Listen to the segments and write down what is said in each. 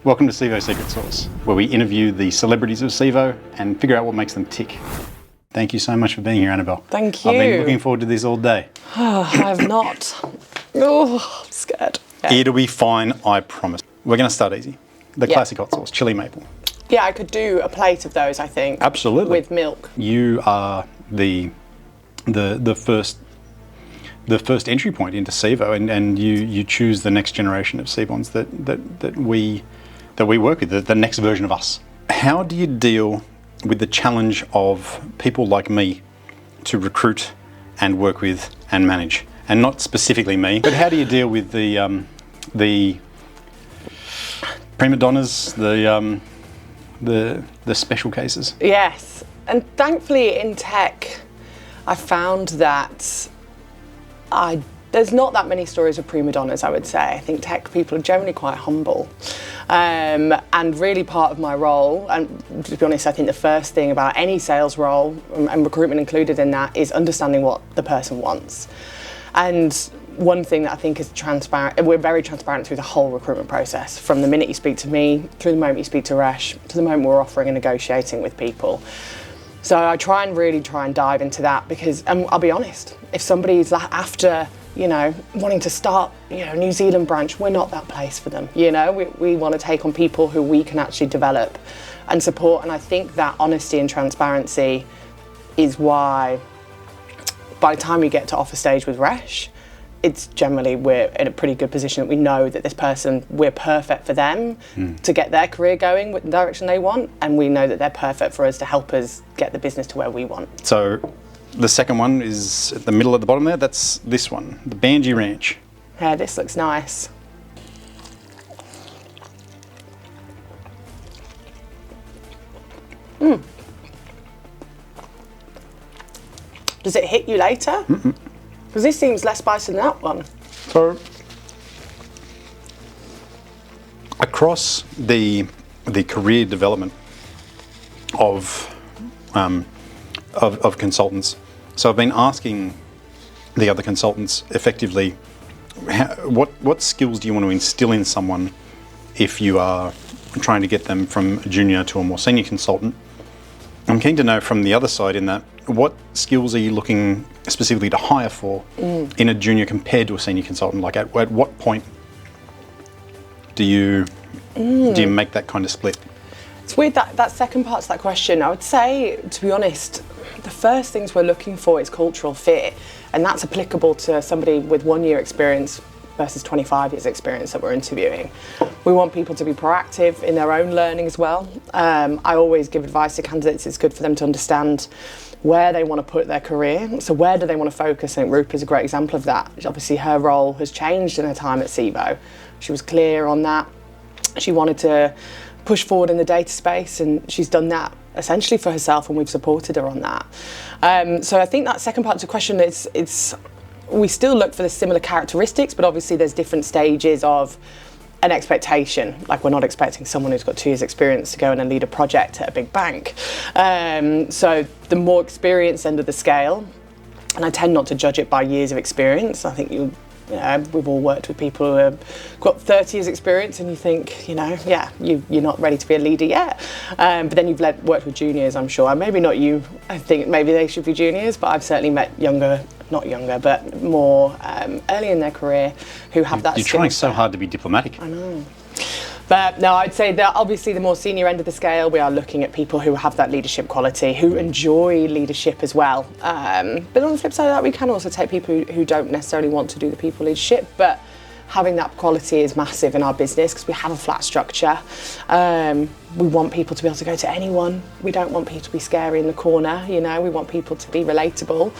Welcome to Cevo Secret Sauce, where we interview the celebrities of Cevo and figure out what makes them tick. Thank you so much for being here, Annabel. Thank you. I've been looking forward to this all day. I have not. Oh, I'm scared. Yeah. It'll be fine, I promise. We're going to start easy. The classic hot sauce, chili maple. Yeah, I could do a plate of those, I think. Absolutely. With milk. You are the first entry point into Cevo, and you choose the next generation of Cevons that we work with, the next version of us. How do you deal with the challenge of people like me to recruit and work with and manage? And not specifically me, but how do you deal with the prima donnas, the special cases? Yes, and thankfully in tech, I found that there's not that many stories of prima donnas, I would say. I think tech people are generally quite humble. And really part of my role, and to be honest, I think the first thing about any sales role, and recruitment included in that, is understanding what the person wants. And one thing that I think is transparent, we're very transparent through the whole recruitment process, from the minute you speak to me, through the moment you speak to Resh, to the moment we're offering and negotiating with people. So I try and dive into that because, and I'll be honest, if somebody's after, wanting to start, New Zealand branch, we're not that place for them. We want to take on people who we can actually develop and support. And I think that honesty and transparency is why by the time we get to offer stage with Resh, it's generally we're in a pretty good position that we know that this person, we're perfect for them to get their career going with the direction they want, and we know that they're perfect for us to help us get the business to where we want. So the second one is at the middle at the bottom there, that's this one, the Banji Ranch. Yeah, this looks nice. Does it hit you later? Because this seems less spicy than that one. So across the career development of consultants, so I've been asking the other consultants effectively, what skills do you want to instill in someone if you are trying to get them from a junior to a more senior consultant? I'm keen to know from the other side in that, what skills are you looking specifically to hire for in a junior compared to a senior consultant? Like at what point do you make that kind of split? It's weird that second part to that question. I would say, to be honest, the first things we're looking for is cultural fit, and that's applicable to somebody with 1 year experience versus 25 years experience that we're interviewing. We want people to be proactive in their own learning as well. I always give advice to candidates, it's good for them to understand where they want to put their career. So where do they want to focus? I think Rupa's a great example of that. Obviously her role has changed in her time at Cevo. She was clear on that. She wanted to push forward in the data space, and she's done that essentially for herself, and we've supported her on that. So I think that second part of the question is we still look for the similar characteristics, but obviously there's different stages of an expectation. Like, we're not expecting someone who's got 2 years experience to go in and lead a project at a big bank. So the more experienced end of the scale, and I tend not to judge it by years of experience. I think we've all worked with people who have got 30 years experience, and you think, you're not ready to be a leader yet. But then you've worked with juniors, I'm sure. Maybe not you. I think maybe they should be juniors, but I've certainly met not younger, but more early in their career who have that. You're trying so hard to be diplomatic. I know. But no, I'd say that obviously the more senior end of the scale, we are looking at people who have that leadership quality, who enjoy leadership as well. But on the flip side of that, we can also take people who don't necessarily want to do the people leadership, but having that quality is massive in our business because we have a flat structure. We want people to be able to go to anyone. We don't want people to be scary in the corner, we want people to be relatable.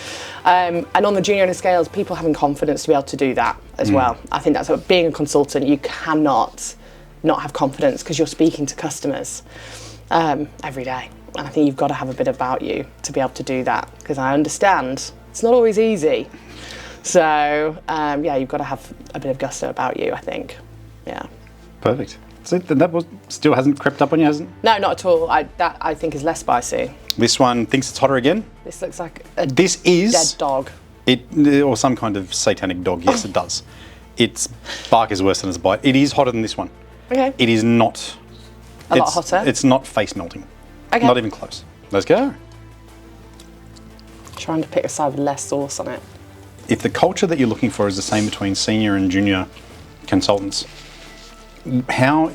And on the junior end of scales, people having confidence to be able to do that as well. I think that's what, being a consultant, you cannot not have confidence because you're speaking to customers every day. And I think you've got to have a bit about you to be able to do that, because I understand it's not always easy. So you've got to have a bit of gusto about you, I think. Yeah. Perfect. So that still hasn't crept up on you, hasn't? No, not at all. That I think is less spicy. This one thinks it's hotter again. This looks like This is dead dog. Or some kind of satanic dog. Yes, it does. Its bark is worse than its bite. It is hotter than this one. Okay. It is not A lot hotter? It's not face melting. Okay. Not even close. Let's go. Trying to pick a side with less sauce on it. If the culture that you're looking for is the same between senior and junior consultants, how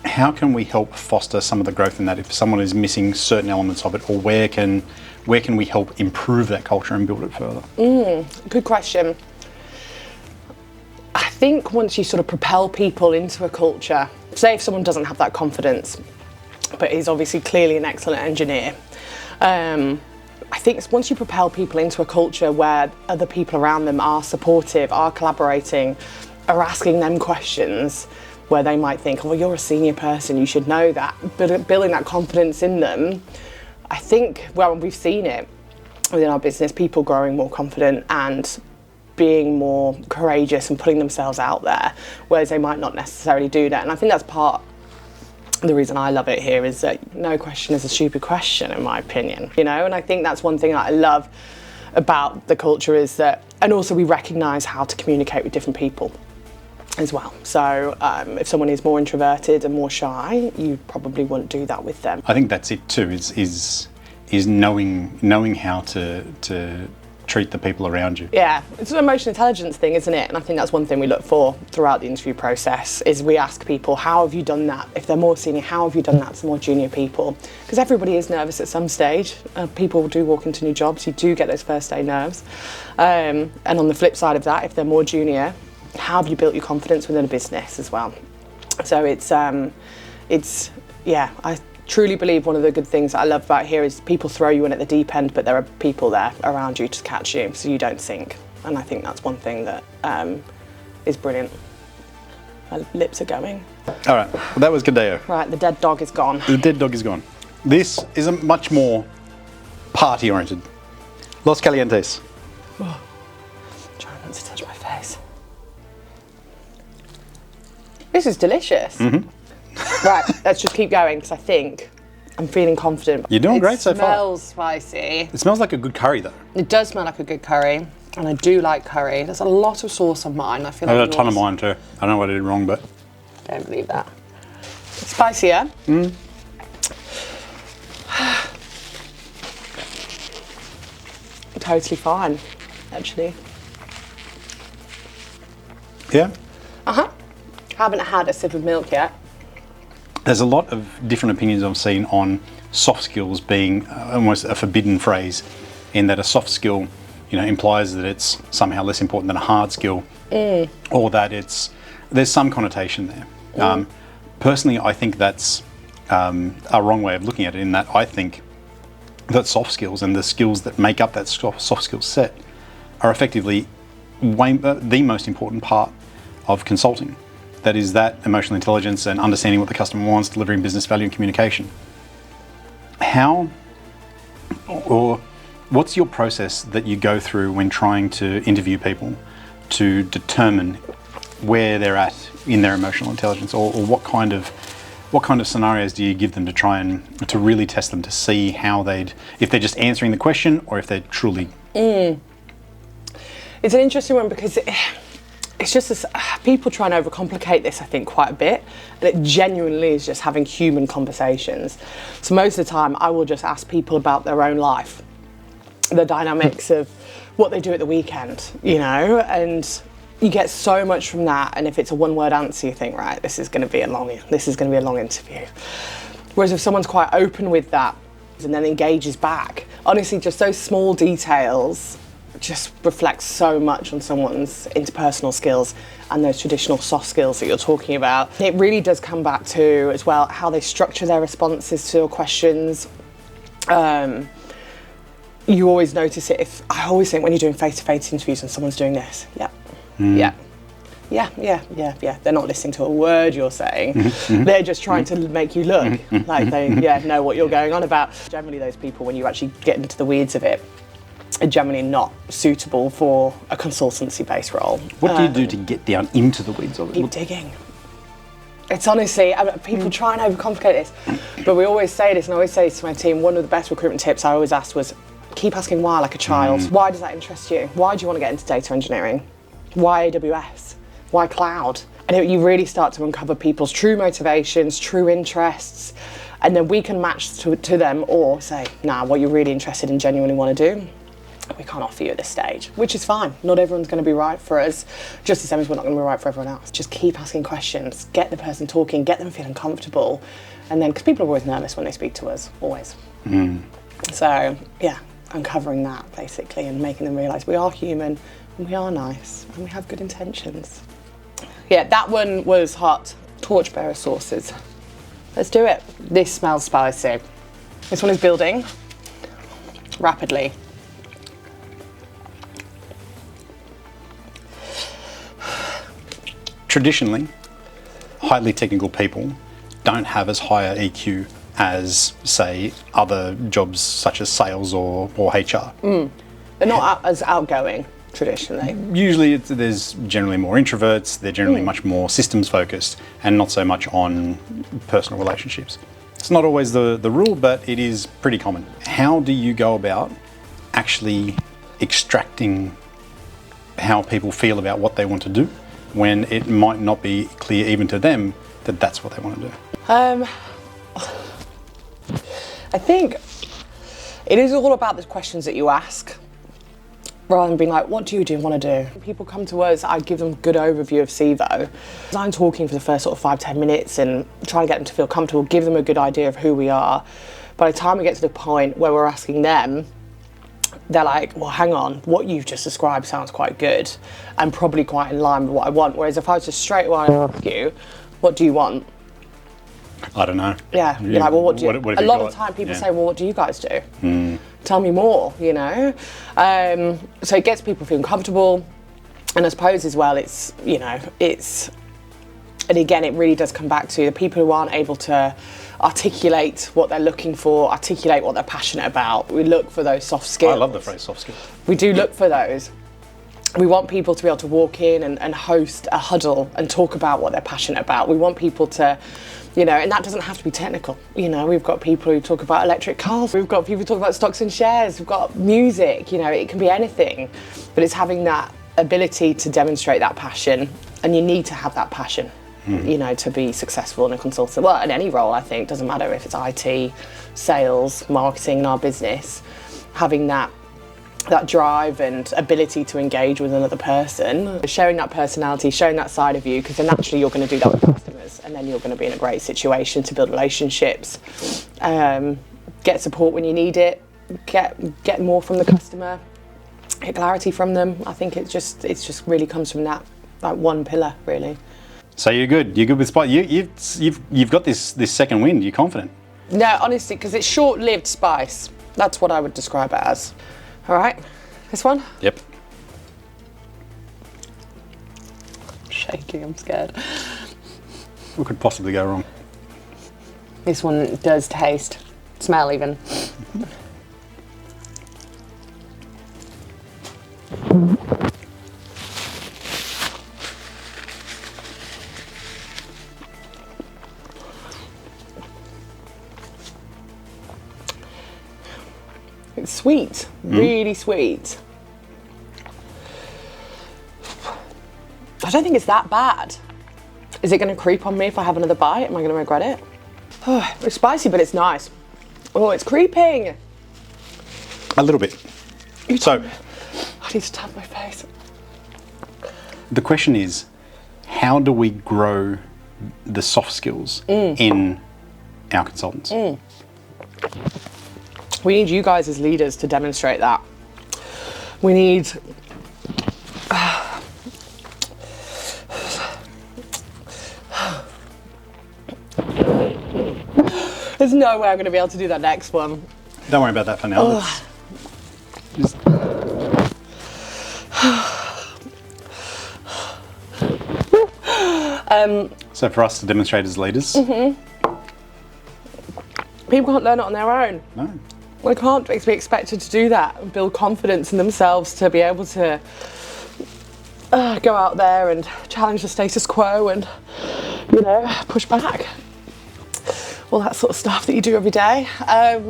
can we help foster some of the growth in that if someone is missing certain elements of it, or where can we help improve that culture and build it further? Good question. I think once you sort of propel people into a culture, say if someone doesn't have that confidence, but is obviously clearly an excellent engineer, I think it's once you propel people into a culture where other people around them are supportive, are collaborating, are asking them questions, where they might think, oh, well, you're a senior person, you should know that, but building that confidence in them, I think, well, we've seen it within our business, people growing more confident and being more courageous and putting themselves out there, whereas they might not necessarily do that. And I think that's part of the reason I love it here, is that no question is a stupid question, in my opinion, you know. And I think that's one thing that I love about the culture, is that, and also we recognise how to communicate with different people as well. So if someone is more introverted and more shy, you probably wouldn't do that with them. I think that's it too, is knowing how to treat the people around you. Yeah, it's an emotional intelligence thing, isn't it? And I think that's one thing we look for throughout the interview process, is we ask people, how have you done that? If they're more senior, how have you done that to more junior people? Because everybody is nervous at some stage. People do walk into new jobs, you do get those first day nerves. And on the flip side of that, if they're more junior, how have you built your confidence within a business as well? So yeah, I truly believe one of the good things that I love about here is people throw you in at the deep end, but there are people there around you to catch you so you don't sink. And I think that's one thing that is brilliant. My lips are going. All right, well, that was Cadeo. Right, the dead dog is gone. The dead dog is gone. This is a much more party-oriented. Los Calientes. Oh, trying not to touch my face. This is delicious. Mm-hmm. Right, let's just keep going, because I think I'm feeling confident. You're doing great so far. It smells spicy. It smells like a good curry though. It does smell like a good curry, and I do like curry. There's a lot of sauce on mine. I feel I like got a ton of mine too. I don't know what I did wrong, but... Don't believe that. Spicier. Totally fine, actually. Yeah? Uh-huh. Haven't had a sip of milk yet. There's a lot of different opinions I've seen on soft skills being almost a forbidden phrase, in that a soft skill, implies that it's somehow less important than a hard skill, or that there's some connotation there. Personally, I think that's a wrong way of looking at it, in that I think that soft skills and the skills that make up that soft skill set are effectively the most important part of consulting. That is that emotional intelligence and understanding what the customer wants, delivering business value and communication. What's your process that you go through when trying to interview people to determine where they're at in their emotional intelligence, or what kind of scenarios do you give them to try and to really test them to see if they're just answering the question or if they're truly... It's an interesting one, because it's just this, people try and overcomplicate this, I think, quite a bit, and it genuinely is just having human conversations. So most of the time I will just ask people about their own life, the dynamics of what they do at the weekend, and you get so much from that. And if it's a one-word answer, you think, right, this is going to be a long interview. Whereas if someone's quite open with that and then engages back, honestly, just those small details just reflects so much on someone's interpersonal skills and those traditional soft skills that you're talking about. It really does come back to, as well, how they structure their responses to your questions. You always notice it. I always think when you're doing face-to-face interviews and someone's doing this, yeah. They're not listening to a word you're saying. They're just trying to make you look like they know what you're going on about. Generally, those people, when you actually get into the weeds of it, are generally not suitable for a consultancy-based role. What do you do to get down into the weeds of it? Keep digging. It's honestly, people try and overcomplicate this, but we always say this, and I always say this to my team, one of the best recruitment tips I always asked was, keep asking why like a child. Why does that interest you? Why do you want to get into data engineering? Why AWS? Why cloud? And you really start to uncover people's true motivations, true interests, and then we can match to them or say, nah, what you're really interested in, genuinely want to do, we can't offer you at this stage, which is fine. Not everyone's going to be right for us, just the same as we're not going to be right for everyone else. Just keep asking questions, get the person talking, get them feeling comfortable, and then, because people are always nervous when they speak to us, always. So, yeah, uncovering that basically and making them realise we are human and we are nice and we have good intentions. Yeah, that one was hot. Torchbearer sauces. Let's do it. This smells spicy. This one is building rapidly. Traditionally, highly technical people don't have as high a EQ as, say, other jobs such as sales or HR. They're not as outgoing, traditionally. Usually there's generally more introverts, they're generally much more systems focused and not so much on personal relationships. It's not always the rule, but it is pretty common. How do you go about actually extracting how people feel about what they want to do when it might not be clear even to them that that's what they want to do? I think it is all about the questions that you ask, rather than being like, what do you want to do? People come to us, I give them a good overview of Cevo. I'm talking for the first sort of 5-10 minutes and trying to get them to feel comfortable, give them a good idea of who we are. By the time we get to the point where we're asking them, they're like, well, hang on, what you've just described sounds quite good and probably quite in line with what I want. Whereas if I was just straight away ask you, what do you want? I don't know. Yeah, you're like, well, what do you... What have a you lot got? of time people Yeah. say, well, what do you guys do? Tell me more, you know? So it gets people feeling comfortable. And I suppose as well, it's, you know, it's... And again, it really does come back to the people who aren't able to articulate what they're looking for, articulate what they're passionate about. We look for those soft skills. I love the phrase soft skills. We do look for those. We want people to be able to walk in and host a huddle and talk about what they're passionate about. We want people to, you know, and that doesn't have to be technical. You know, we've got people who talk about electric cars. We've got people who talk about stocks and shares. We've got music, you know, it can be anything. But it's having that ability to demonstrate that passion. And you need to have that passion, you know, to be successful in a consultant. Well, in any role, I think, doesn't matter if it's IT, sales, marketing in our business, having that drive and ability to engage with another person, showing that personality, showing that side of you, because then naturally you're going to do that with customers and then you're going to be in a great situation to build relationships, get support when you need it, get more from the customer, get clarity from them. I think it just really comes from that one pillar, really. So you're good with spice. You've got this second wind. You're confident. No, honestly, because it's short-lived spice. That's what I would describe it as. All right, this one? Yep. Shaking, I'm scared. What could possibly go wrong? This one does taste, smell even. It's sweet, really sweet. I don't think it's that bad. Is it going to creep on me if I have another bite? Am I going to regret it? Oh, it's spicy, but it's nice. Oh, it's creeping. A little bit. So, I need to tap my face. the question is, how do we grow the soft skills in our consultants? We need you guys as leaders to demonstrate that. We need... There's no way I'm going to be able to do that next one. Don't worry about that for now. Just- so for us to demonstrate as leaders, people can't learn it on their own. no. They can't be expected to do that and build confidence in themselves to be able to go out there and challenge the status quo and, you know, push back. All that sort of stuff that you do every day. That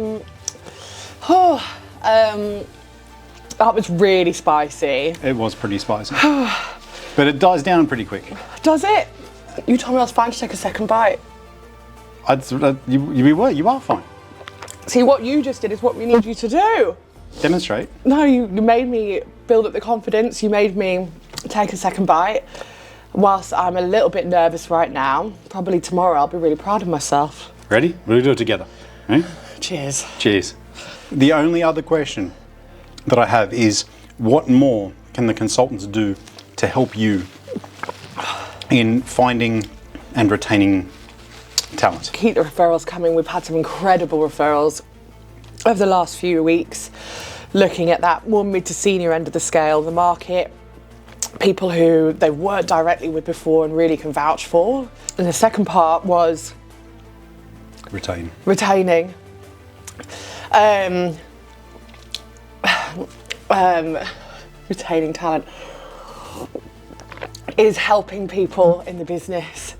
was really spicy. It was pretty spicy. But it dies down pretty quick. Does it? You told me I was fine to take a second bite. You are fine. See, what you just did is what we need you to do. Demonstrate. No, you made me build up the confidence. You made me take a second bite. Whilst I'm a little bit nervous right now, probably tomorrow I'll be really proud of myself. Ready? We'll do it together. Ready? Cheers. Cheers. The only other question that I have is, what more can the consultants do to help you in finding and retaining talent? Keep the referrals coming. We've had some incredible referrals over the last few weeks, looking at that more mid to senior end of the scale of the market, people who they've worked directly with before and really can vouch for. And the second part was retaining. Retaining talent is helping people in the business,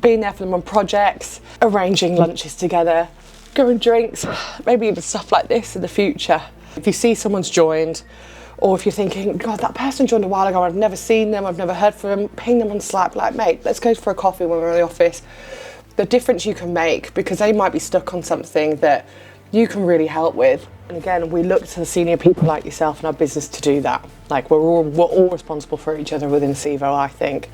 being there for them on projects, arranging lunches together, going drinks, maybe even stuff like this in the future. If you see someone's joined, or if you're thinking, God, that person joined a while ago, I've never seen them, I've never heard from them, ping them on Slack, like, mate, let's go for a coffee when we're in the office. The difference you can make, because they might be stuck on something that you can really help with. And again, we look to the senior people like yourself in our business to do that. Like, we're all responsible for each other within Cevo, I think.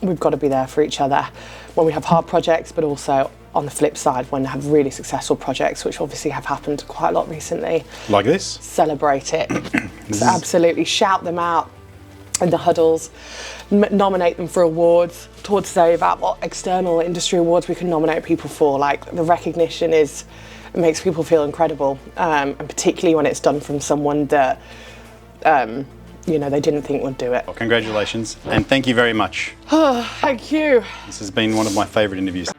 We've got to be there for each other when we have hard projects, but also on the flip side, when we have really successful projects, which obviously have happened quite a lot recently. Like this? Celebrate it. So absolutely, shout them out in the huddles, nominate them for awards. Talk today about what external industry awards we can nominate people for. Like, the recognition it makes people feel incredible, and particularly when it's done from someone that they didn't think would do it. Well, congratulations, and thank you very much. Oh, thank you. This has been one of my favourite interviews.